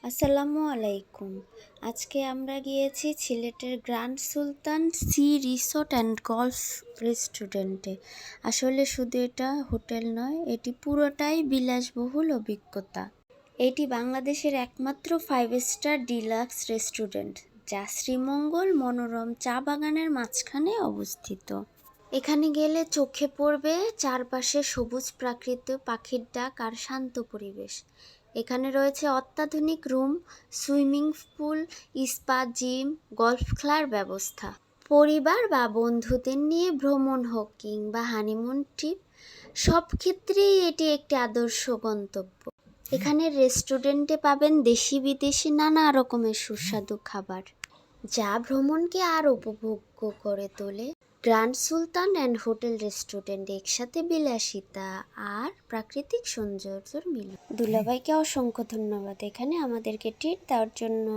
আসসালামু আলাইকুম। আজকে আমরা গিয়েছি সিলেটের Grand Sultan Sea Resort and Golf রেস্টুরেন্টে। আসলে শুধু এটা হোটেল নয়, এটি পুরোটাই বিলাসবহুল অভিজ্ঞতা। এটি বাংলাদেশের একমাত্র 5 স্টার ডিলাক্স রেস্টুরেন্ট, যা শ্রীমঙ্গল মনোরম চা বাগানের মাঝখানে অবস্থিত। এখানে গেলে চোখে পড়বে চারপাশে সবুজ প্রাকৃতিক, পাখির ডাক আর শান্ত পরিবেশ। এখানে রয়েছে অত্যাধুনিক room, swimming pool, spa, gym, golf খেলার ব্যবস্থা। পরিবার বা বন্ধুদের নিয়ে ভ্রমণ হোক কিংবা হানিমুন ট্রিপ, সব ক্ষেত্রেই এটি একটি আদর্শ গন্তব্য। এখানে রেস্টুরেন্টে পাবেন দেশি বিদেশি নানা রকমের সুস্বাদু খাবার, যা ভ্রমণকে আরও উপভোগ্য করে তোলে। Grand Sultan and hotel restaurant একসাথে বিলাসিতা আর প্রাকৃতিক সৌন্দর্যের মিলন। দুলাভাইকে অসংখ্য ধন্যবাদ এখানে আমাদেরকে ট্রিট দেওয়ার জন্য।